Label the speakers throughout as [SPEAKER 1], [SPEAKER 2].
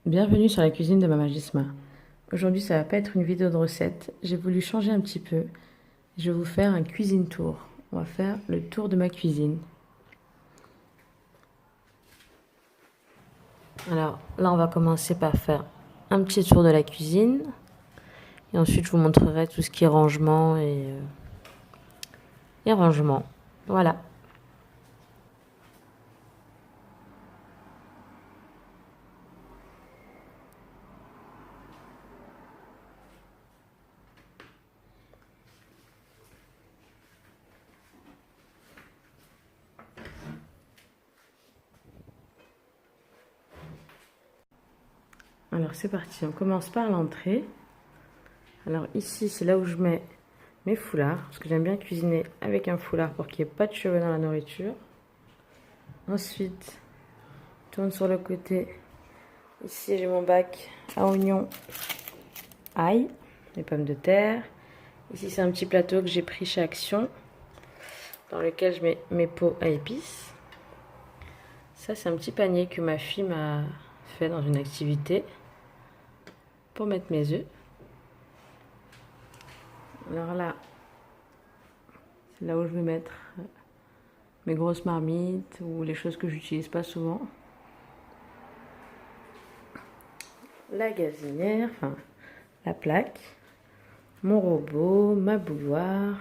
[SPEAKER 1] Bienvenue sur la cuisine de Mama Gisma. Aujourd'hui, ça va pas être une vidéo de recette. J'ai voulu changer un petit peu. Je vais vous faire un cuisine tour. On va faire le tour de ma cuisine. Alors là, on va commencer par faire un petit tour de la cuisine. Et ensuite, je vous montrerai tout ce qui est rangement et rangement. Voilà. Alors c'est parti, on commence par l'entrée. Alors ici, c'est là où je mets mes foulards, parce que j'aime bien cuisiner avec un foulard pour qu'il n'y ait pas de cheveux dans la nourriture. Ensuite, je tourne sur le côté. Ici, j'ai mon bac à oignons, ail, les pommes de terre. Ici, c'est un petit plateau que j'ai pris chez Action, dans lequel je mets mes pots à épices. Ça, c'est un petit panier que ma fille m'a fait dans une activité pour mettre mes œufs. Alors là, c'est là où je vais mettre mes grosses marmites ou les choses que j'utilise pas souvent. La gazinière, enfin la plaque, mon robot, ma bouilloire,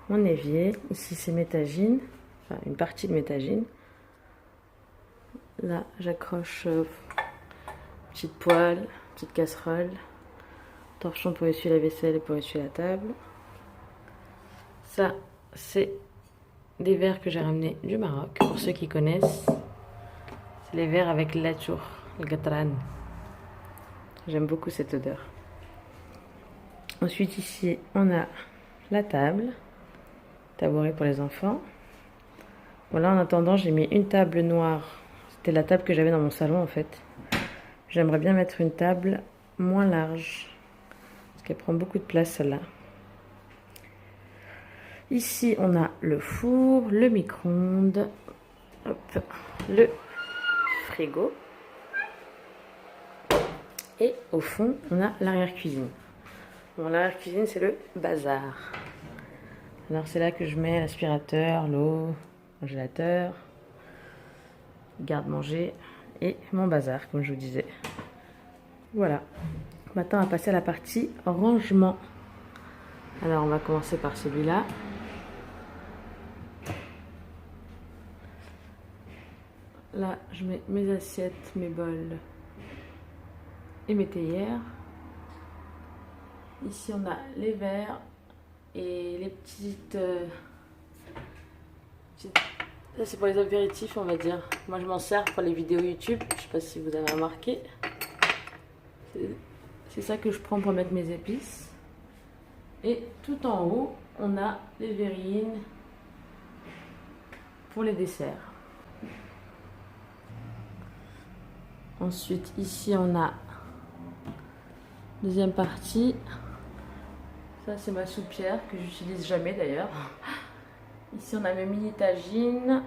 [SPEAKER 1] mon évier. Ici, c'est mes tagines, enfin une partie de mes tagines. Là, j'accroche petite poêle, petite casserole, torchon pour essuyer la vaisselle et pour essuyer la table. Ça, c'est des verres que j'ai ramenés du Maroc, pour ceux qui connaissent. C'est les verres avec la tour, le gatran. J'aime beaucoup cette odeur. Ensuite, ici, on a la table, tabouret pour les enfants. Voilà, en attendant, j'ai mis une table noire. C'était la table que j'avais dans mon salon, en fait. J'aimerais bien mettre une table moins large, parce qu'elle prend beaucoup de place, celle-là. Ici, on a le four, le micro-ondes, le frigo. Et au fond, on a l'arrière-cuisine. Bon, l'arrière-cuisine, c'est le bazar. Alors, c'est là que je mets l'aspirateur, l'eau, le congélateur, garde-manger et mon bazar, comme je vous disais. Voilà. Maintenant, on va passer à la partie rangement. Alors, on va commencer par celui-là. Là, je mets mes assiettes, mes bols et mes théières. Ici, on a les verres et les petites... Ça, c'est pour les apéritifs, on va dire. Moi, je m'en sers pour les vidéos YouTube. Je sais pas si vous avez remarqué. C'est ça que je prends pour mettre mes épices. Et tout en haut, on a les verrines pour les desserts. Ensuite, ici, on a deuxième partie. Ça, c'est ma soupière que j'utilise jamais d'ailleurs. Ici, on a mes mini tagines,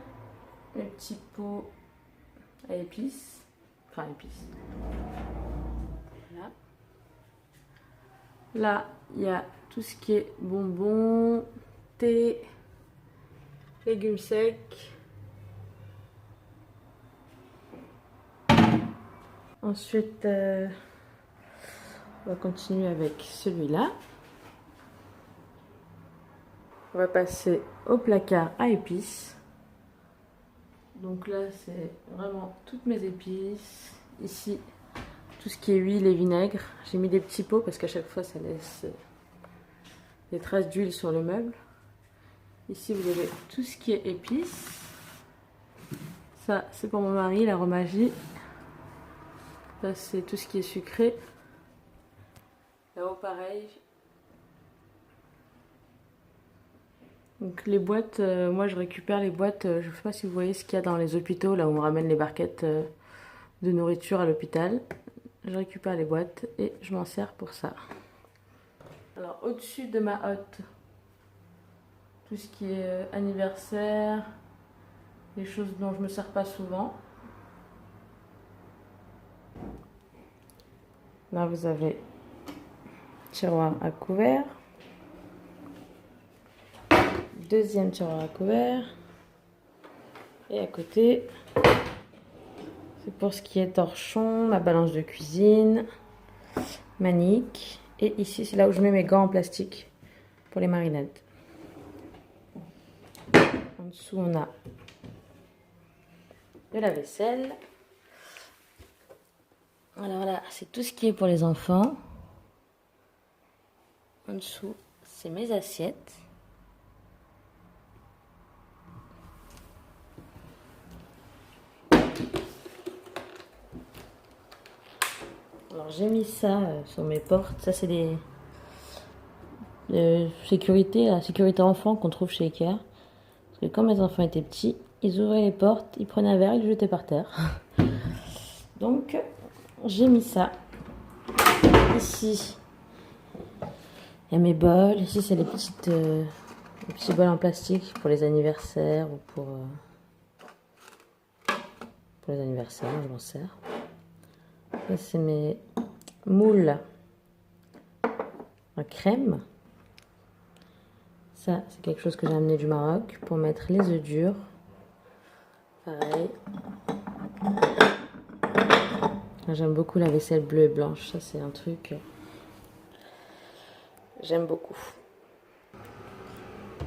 [SPEAKER 1] mes petits pots à épices. Enfin, épices. Voilà. Là, il y a tout ce qui est bonbons, thé, légumes secs. Ensuite, on va continuer avec celui-là. On va passer au placard à épices. Donc là, c'est vraiment toutes mes épices. Ici, tout ce qui est huile et vinaigre. J'ai mis des petits pots parce qu'à chaque fois, ça laisse des traces d'huile sur le meuble. Ici, vous avez tout ce qui est épices. Ça, c'est pour mon mari, l'aromagie. Ça, c'est tout ce qui est sucré. Là-haut, pareil. Donc les boîtes, moi je récupère les boîtes, je ne sais pas si vous voyez ce qu'il y a dans les hôpitaux, là où on ramène les barquettes de nourriture à l'hôpital. Je récupère les boîtes et je m'en sers pour ça. Alors au-dessus de ma hotte, tout ce qui est anniversaire, les choses dont je me sers pas souvent. Là, vous avez tiroir à couvert. Deuxième tiroir à couvert. Et à côté, c'est pour ce qui est torchon, ma balance de cuisine, manique. Et ici, c'est là où je mets mes gants en plastique pour les marinades. En dessous, on a de la vaisselle. Alors là, c'est tout ce qui est pour les enfants. En dessous, c'est mes assiettes. Alors j'ai mis ça sur mes portes. Ça, c'est des sécurité, la sécurité enfant qu'on trouve chez Ikea. Parce que quand mes enfants étaient petits, ils ouvraient les portes, ils prenaient un verre, ils le jetaient par terre. Donc, j'ai mis ça. Ici, il y a mes bols. Ici, c'est les petits bols en plastique pour les anniversaires ou pour les anniversaires, je m'en sers. Ça, c'est mes moules à crème. Ça, c'est quelque chose que j'ai amené du Maroc pour mettre les œufs durs. Pareil. J'aime beaucoup la vaisselle bleue et blanche. Ça, c'est un truc... j'aime beaucoup.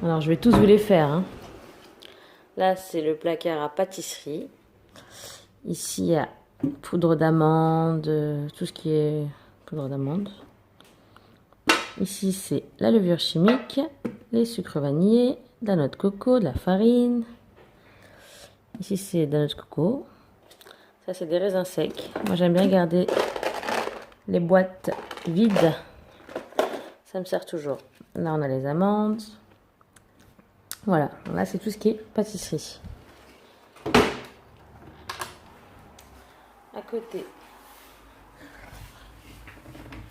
[SPEAKER 1] Alors, je vais tous vous les faire. Hein. Là, c'est le placard à pâtisserie. Ici, il y a poudre d'amande, tout ce qui est poudre d'amande. Ici, c'est la levure chimique, les sucres vanillés, de la noix de coco, de la farine. Ici, c'est de la noix de coco. Ça, c'est des raisins secs. Moi, j'aime bien garder les boîtes vides. Ça me sert toujours. Là, on a les amandes. Voilà. Là, c'est tout ce qui est pâtisserie. À côté.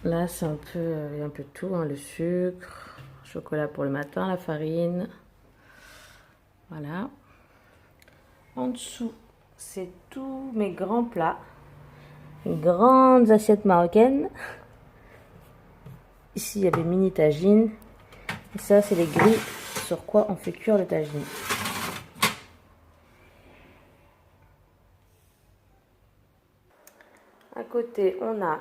[SPEAKER 1] Là, c'est un peu de tout. Hein, le sucre, chocolat pour le matin, la farine. Voilà. En dessous, c'est tous mes grands plats. Une grande assiette marocaine. Ici, il y a des mini tagines. Et ça, c'est les grilles sur quoi on fait cuire le tagine. À côté, on a...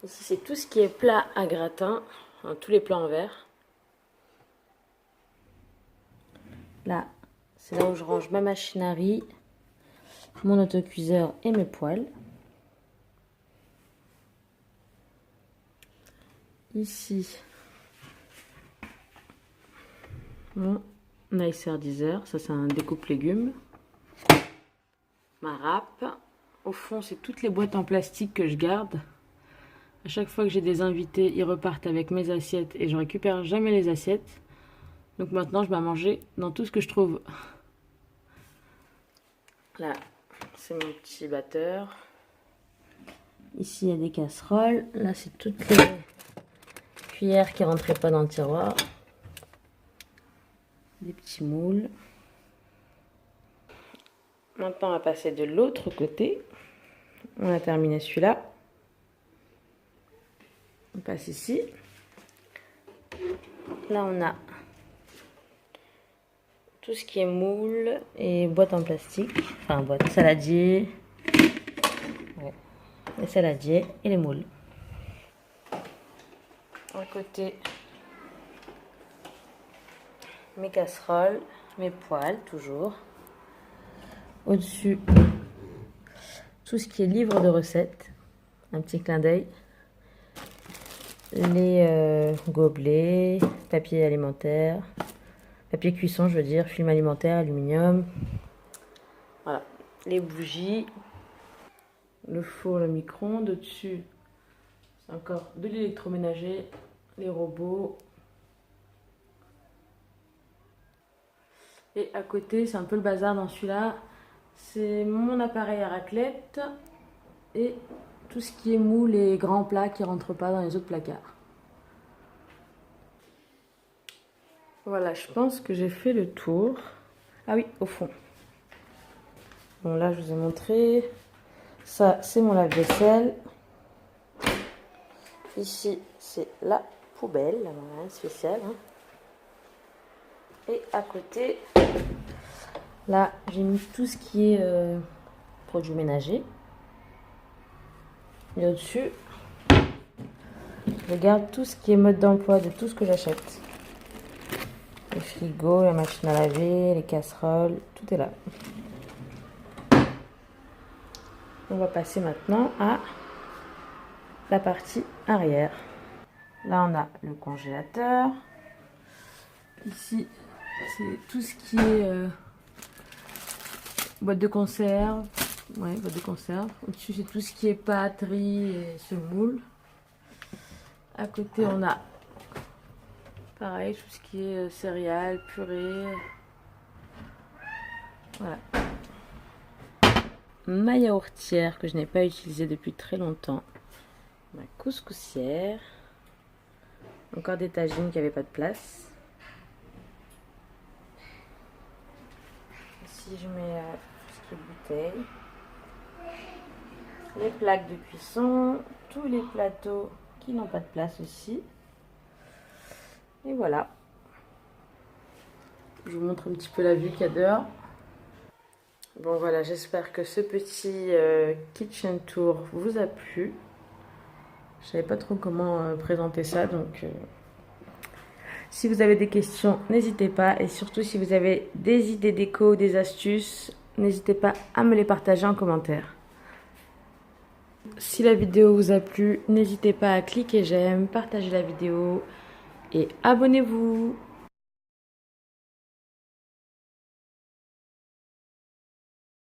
[SPEAKER 1] ici, c'est tout ce qui est plat à gratin. Hein, tous les plats en verre. Là, c'est là où je range ma machine à riz, mon autocuiseur et mes poêles. Ici, mon Nicer Deezer, ça c'est un découpe légumes. Ma râpe. Au fond, c'est toutes les boîtes en plastique que je garde. À chaque fois que j'ai des invités, ils repartent avec mes assiettes et je récupère jamais les assiettes. Donc maintenant, je vais manger dans tout ce que je trouve. Là, c'est mon petit batteur. Ici, il y a des casseroles. Là, c'est toutes les cuillères qui ne rentraient pas dans le tiroir. Des petits moules. Maintenant, on va passer de l'autre côté. On a terminé celui-là. On passe ici. Là, on a tout ce qui est moule et boîte en plastique. Enfin, boîte saladier. Ouais. Les saladiers et les moules. À côté, mes casseroles, mes poêles, toujours. Au-dessus, tout ce qui est livre de recettes. Un petit clin d'œil. Les gobelets, papier alimentaire, papier cuisson, je veux dire, film alimentaire, aluminium. Voilà, les bougies, le four, le micro-ondes. Au-dessus, c'est encore de l'électroménager, les robots. Et à côté, c'est un peu le bazar dans celui-là. C'est mon appareil à raclette et tout ce qui est moule et grands plats qui ne rentrent pas dans les autres placards. Voilà, je pense que j'ai fait le tour. Ah oui, au fond. Bon, là, je vous ai montré. Ça, c'est mon lave-vaisselle. Ici, c'est la poubelle, la rien spéciale. Hein. Et à côté, là, j'ai mis tout ce qui est produits ménagers. Et au-dessus, je garde tout ce qui est mode d'emploi de tout ce que j'achète. Le frigo, la machine à laver, les casseroles, tout est là. On va passer maintenant à la partie arrière. Là, on a le congélateur. Ici, c'est tout ce qui est boîte de conserve. Ouais, boîte de conserve. Au-dessus, c'est tout ce qui est pâte, riz et semoule. À côté, on a pareil, tout ce qui est céréales, purée. Voilà. Ma yaourtière que je n'ai pas utilisée depuis très longtemps. Ma couscoussière. Encore des tagines qui n'avaient pas de place. Ici, je mets tout ce qui est bouteille. Les plaques de cuisson. Tous les plateaux qui n'ont pas de place aussi. Et voilà. Je vous montre un petit peu la vue qu'il y a dehors. Bon voilà, j'espère que ce petit kitchen tour vous a plu. Je savais pas trop comment présenter ça, donc si vous avez des questions, n'hésitez pas. Et surtout, si vous avez des idées déco, des astuces, n'hésitez pas à me les partager en commentaire. Si la vidéo vous a plu, n'hésitez pas à cliquer j'aime, partager la vidéo et abonnez-vous.